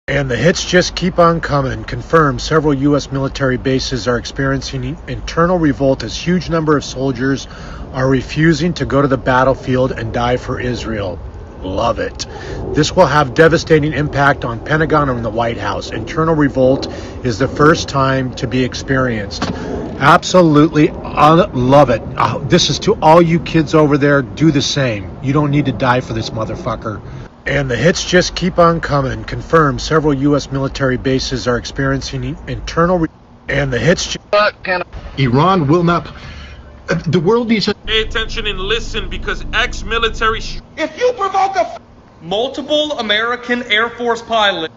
And the hits just keep on coming. Confirmed, several U.S. military bases are experiencing internal revolt as huge number of soldiers are refusing to go to the battlefield and die for Israel. Love it. This will have devastating impact on Pentagon and the White House. Internal revolt is the first time to be experienced. Absolutely love it. This is to all you kids over there. Do the same. You don't need to die for this motherfucker. And the hits just keep on coming. Confirmed, several U.S. military bases are experiencing internal and the hits. Iran will not. The world needs to pay attention and listen, because ex-military. If you provoke a multiple American Air Force pilots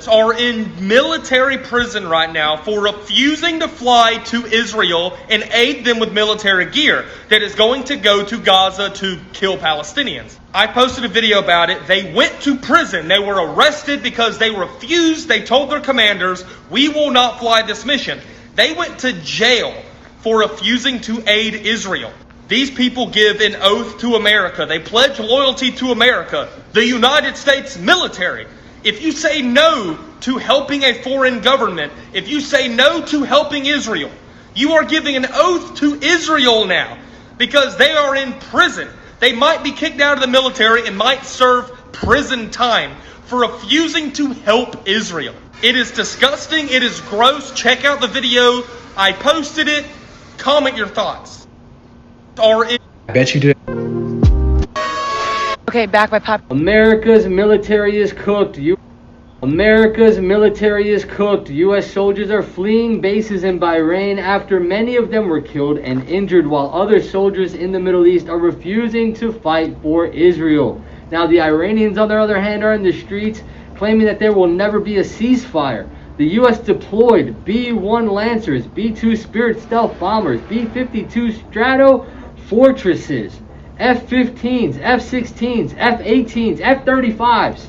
are in military prison right now for refusing to fly to Israel and aid them with military gear that is going to go to Gaza to kill Palestinians. I posted a video about it. They went to prison. They were arrested because they refused. They told their commanders, "We will not fly this mission." They went to jail for refusing to aid Israel. These people give an oath to America. They pledge loyalty to America, the United States military. If you say no to helping a foreign government, if you say no to helping Israel, you are giving an oath to Israel now, because they are in prison. They might be kicked out of the military and might serve prison time for refusing to help Israel. It is disgusting. It is gross. Check out the video. I posted it. Comment your thoughts. I bet you did. Okay, back by pop. America's military is cooked. America's military is cooked. U.S. soldiers are fleeing bases in Bahrain after many of them were killed and injured, while other soldiers in the Middle East are refusing to fight for Israel. Now, the Iranians, on the other hand, are in the streets claiming that there will never be a ceasefire. The U.S. deployed B-1 Lancers, B-2 Spirit stealth bombers, B-52 Strato Fortresses, F-15s, F-16s, F-18s, F-35s,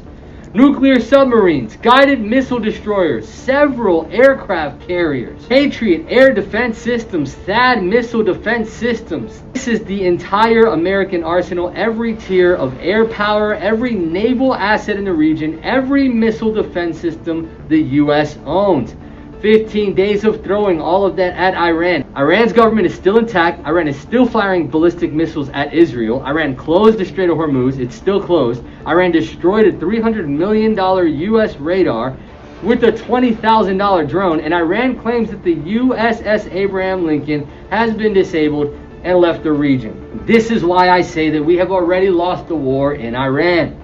nuclear submarines, guided missile destroyers, several aircraft carriers, Patriot air defense systems, THAAD missile defense systems. This is the entire American arsenal, every tier of air power, every naval asset in the region, every missile defense system the U.S. owns. 15 days of throwing all of that at Iran. Iran's government is still intact. Iran is still firing ballistic missiles at Israel. Iran closed the Strait of Hormuz. It's still closed. Iran destroyed a $300 million U.S. radar with a $20,000 drone. And Iran claims that the USS Abraham Lincoln has been disabled and left the region. This is why I say that we have already lost the war in Iran.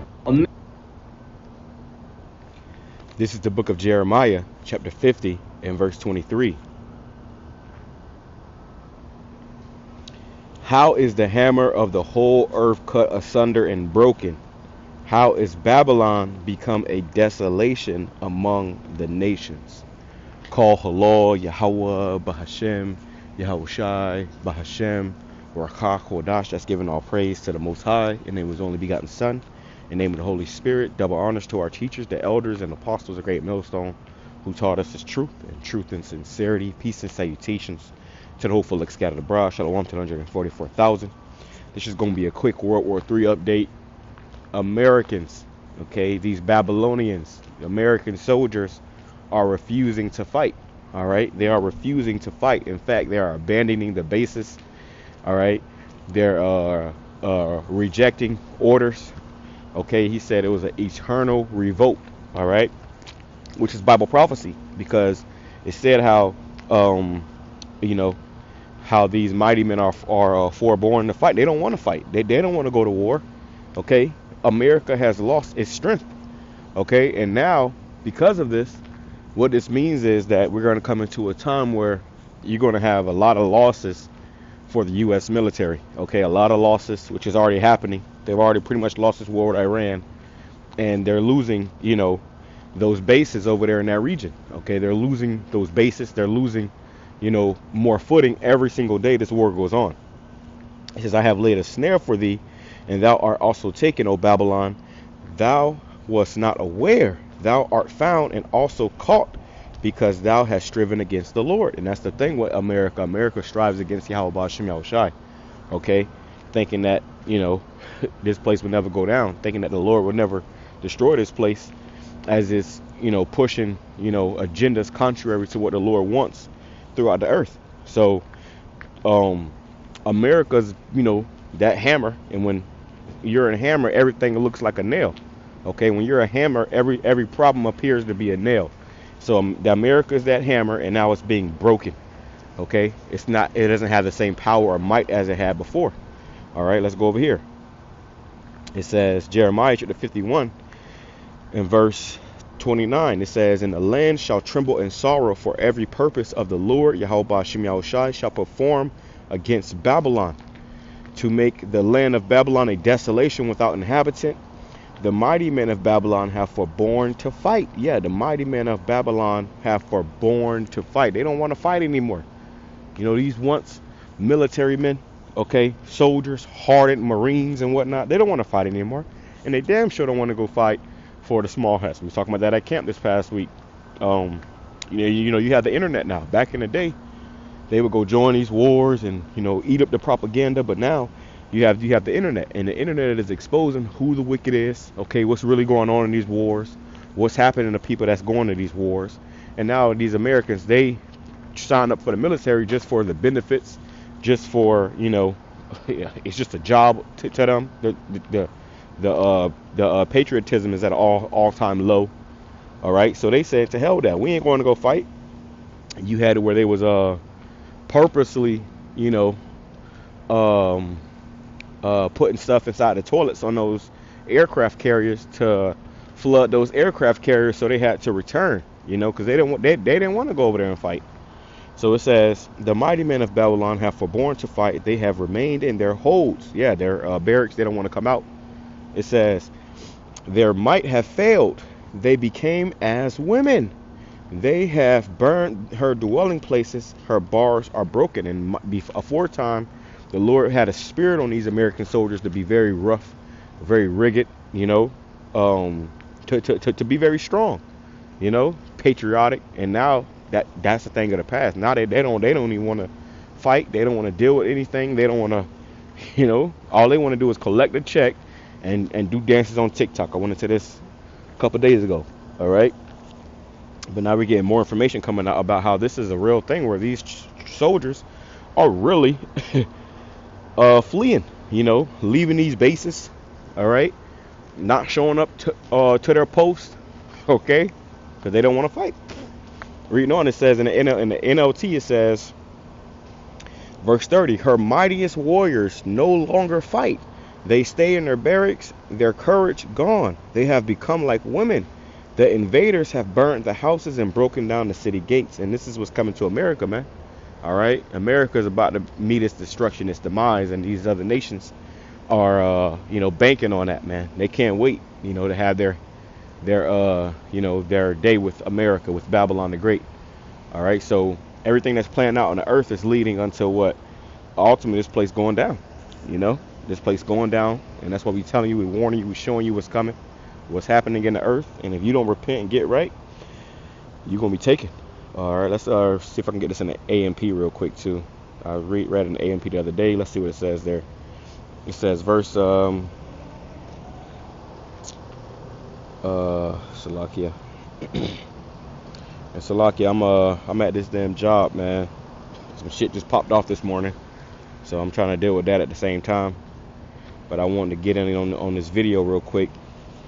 This is the book of Jeremiah, chapter 50, and verse 23. How is the hammer of the whole earth cut asunder and broken? How is Babylon become a desolation among the nations? Call HALAL, YAHAWAH, BAHASHAM, YAHAWASHI, BAHASHAM, RAWCHAA, QADASH. That's giving all praise to the Most High, and it was only begotten Son. In the name of the Holy Spirit, double honors to our teachers, the elders, and apostles of Great Millstone, who taught us His truth and sincerity. Peace and salutations to the hopeful scattered abroad. Shalom to 144,000. This is going to be a quick World War III update. Americans, okay, these Babylonians, American soldiers are refusing to fight. All right, they are refusing to fight. In fact, they are abandoning the bases. All right, they're rejecting orders. Okay, he said it was an eternal revolt, all right, which is Bible prophecy, because it said how, how these mighty men are forborn to fight. They don't want to fight. They don't want to go to war, okay? America has lost its strength, okay? And now, because of this, what this means is that we're going to come into a time where you're going to have a lot of losses for the U.S. military, okay? A lot of losses, which is already happening. They've already pretty much lost this war with Iran, and they're losing, those bases over there in that region. Okay, they're losing those bases. They're losing, more footing every single day this war goes on. It says, I have laid a snare for thee, and thou art also taken, O Babylon. Thou wast not aware. Thou art found and also caught, because thou hast striven against the Lord. And that's the thing with America. America strives against Yahweh BAHASHAM, okay, thinking that you know, this place would never go down, thinking that the Lord would never destroy this place, as it's, you know, pushing, you know, agendas contrary to what the Lord wants throughout the earth. So America's, you know, that hammer, and when you're a hammer, everything looks like a nail. Okay, when you're a hammer, every problem appears to be a nail. So the America is that hammer, and now it's being broken. Okay, it doesn't have the same power or might as it had before. All right, let's go over here. It says, Jeremiah chapter 51 and verse 29. It says, and the land shall tremble in sorrow, for every purpose of the Lord YAHWASHI shall perform against Babylon, to make the land of Babylon a desolation without inhabitant. The mighty men of Babylon have forborne to fight. Yeah, the mighty men of Babylon have forborne to fight. They don't want to fight anymore. You know, these once military men, okay, soldiers, hardened Marines and whatnot, they don't want to fight anymore. And they damn sure don't want to go fight for the small hats. We were talking about that at camp this past week. You know, you have the internet now. Back in the day, they would go join these wars and, you know, eat up the propaganda. But now you have the internet, and the internet is exposing who the wicked is. Okay, what's really going on in these wars, what's happening to people that's going to these wars. And now these Americans, they sign up for the military just for the benefits, just for, you know, it's just a job to them. The patriotism is at an all-time low. All right, so they said, to hell with that, we ain't going to go fight. You had it where they was purposely, you know, putting stuff inside the toilets on those aircraft carriers to flood those aircraft carriers, so they had to return, you know, because they didn't want to go over there and fight. So it says, the mighty men of Babylon have forborne to fight. They have remained in their holds. Yeah, their barracks, they don't want to come out. It says, their might have failed. They became as women. They have burned her dwelling places. Her bars are broken. And aforetime, the Lord had a spirit on these American soldiers to be very rough, very rigid, you know, to be very strong, you know, patriotic. And now that's the thing of the past. Now they don't even want to fight. They don't want to deal with anything. They don't want to, you know, all they want to do is collect a check and do dances on TikTok. I went into this a couple days ago. All right. But now we're getting more information coming out about how this is a real thing, where these soldiers are really fleeing, you know, leaving these bases. All right. Not showing up to their post. Okay. Because they don't want to fight. Reading on, it says in the NLT, it says, verse 30, her mightiest warriors no longer fight. They stay in their barracks, their courage gone. They have become like women. The invaders have burned the houses and broken down the city gates. And this is what's coming to America, man. All right. America is about to meet its destruction, its demise. And these other nations are, you know, banking on that, man. They can't wait, you know, to have their you know, their day with America, with Babylon the Great. All right. So everything that's playing out on the earth is leading until what? Ultimately, this place going down, you know, this place going down. And that's what we're telling you. We're warning you. We're showing you what's coming, what's happening in the earth. And if you don't repent and get right, you're going to be taken. All right. Let's see if I can get this in the AMP real quick, too. I read an AMP the other day. Let's see what it says there. It says verse Salakia. And Salakia, I'm at this damn job, man. Some shit just popped off this morning, so I'm trying to deal with that at the same time. But I wanted to get in on this video real quick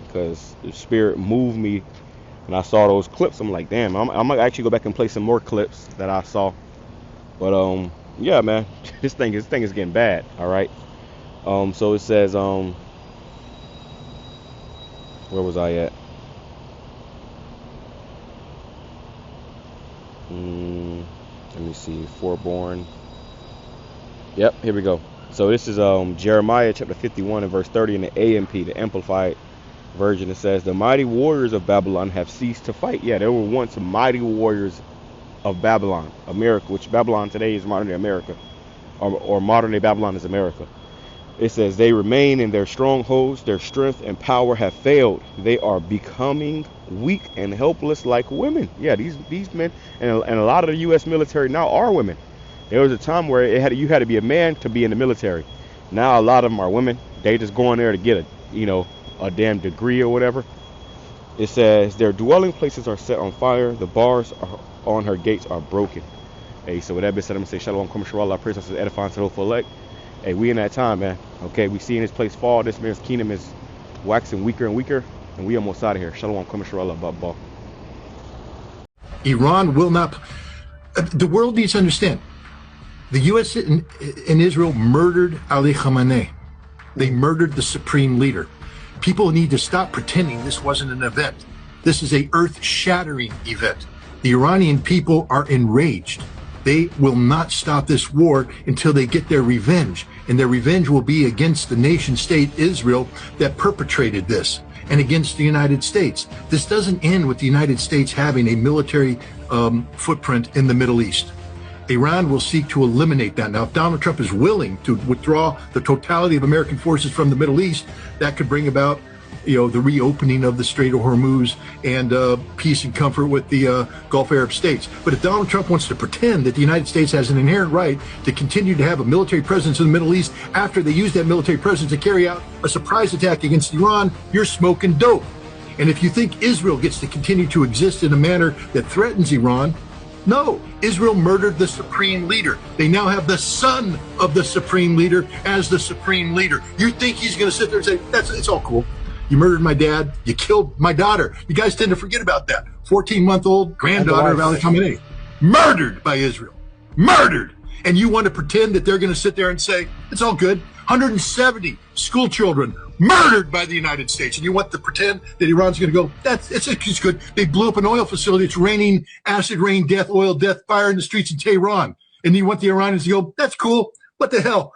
because the Spirit moved me, and I saw those clips. I'm like, damn, I'm gonna actually go back and play some more clips that I saw. But yeah, man, this thing is getting bad. All right. So it says where was I at? Let me see. Forborn. Yep, here we go. So this is Jeremiah chapter 51 and verse 30 in the AMP, the Amplified version. It says, the mighty warriors of Babylon have ceased to fight. Yeah, there were once mighty warriors of Babylon, America, which Babylon today is modern day America, or modern day Babylon is America. It says, they remain in their strongholds. Their strength and power have failed. They are becoming weak and helpless like women. Yeah, these men, and a lot of the U.S. military now are women. There was a time where you had to be a man to be in the military. Now a lot of them are women. They just go in there to get a damn degree or whatever. It says their dwelling places are set on fire. The bars on her gates are broken. Hey, so with that being said, I'm gonna say shalom, come shalom, our praise, edifying to the full elect. Hey, we in that time, man. Okay, we seeing this place fall. This man's kingdom is waxing weaker and weaker, and we almost out of here. Shalom, come shalom, baba. Iran will not. The world needs to understand. The U.S. and Israel murdered Ali Khamenei. They murdered the supreme leader. People need to stop pretending this wasn't an event. This is a earth-shattering event. The Iranian people are enraged. They will not stop this war until they get their revenge. And their revenge will be against the nation state Israel that perpetrated this, and against the United States. This doesn't end with the United States having a military footprint in the Middle East. Iran will seek to eliminate that. Now, if Donald Trump is willing to withdraw the totality of American forces from the Middle East, that could bring about, the reopening of the Strait of Hormuz and peace and comfort with the Gulf Arab states. But if Donald Trump wants to pretend that the United States has an inherent right to continue to have a military presence in the Middle East after they use that military presence to carry out a surprise attack against Iran, you're smoking dope. And if you think Israel gets to continue to exist in a manner that threatens Iran, no, Israel murdered the supreme leader. They now have the son of the supreme leader as the supreme leader. You think he's going to sit there and say, it's all cool. You murdered my dad. You killed my daughter. You guys tend to forget about that. 14-month-old granddaughter of Ali Khamenei. Murdered by Israel. Murdered. And you want to pretend that they're going to sit there and say, it's all good. 170 school children murdered by the United States. And you want to pretend that Iran's going to go, it's good. They blew up an oil facility. It's raining acid rain, death, oil, death, fire in the streets in Tehran. And you want the Iranians to go, that's cool. What the hell?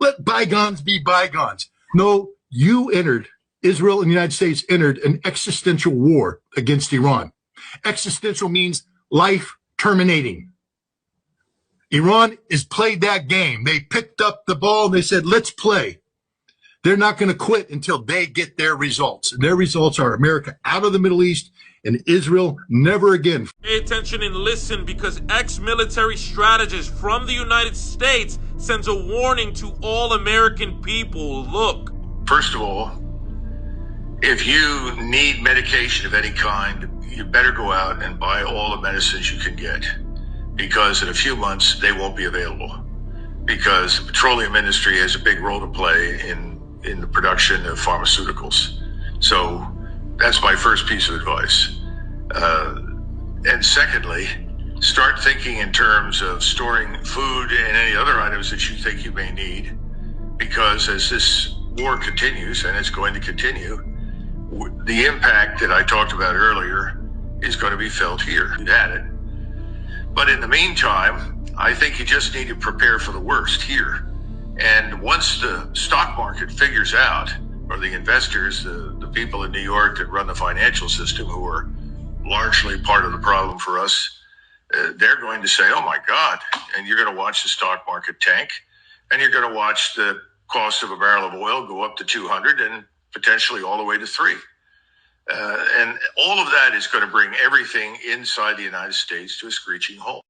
Let bygones be bygones. No, Israel and the United States entered an existential war against Iran. Existential means life terminating. Iran has played that game. They picked up the ball and they said, let's play. They're not going to quit until they get their results. And their results are America out of the Middle East and Israel never again. Pay attention and listen, because ex-military strategist from the United States sends a warning to all American people. Look. First of all, if you need medication of any kind, you better go out and buy all the medicines you can get, because in a few months they won't be available, because the petroleum industry has a big role to play in the production of pharmaceuticals. So that's my first piece of advice. And secondly, start thinking in terms of storing food and any other items that you think you may need, because as this war continues, and it's going to continue, the impact that I talked about earlier is going to be felt here. You'd had it. But in the meantime, I think you just need to prepare for the worst here. And once the stock market figures out, or the investors, the people in New York that run the financial system, who are largely part of the problem for us, they're going to say, oh my God, and you're going to watch the stock market tank, and you're going to watch the cost of a barrel of oil go up to 200 and potentially all the way to 3. And all of that is going to bring everything inside the United States to a screeching halt.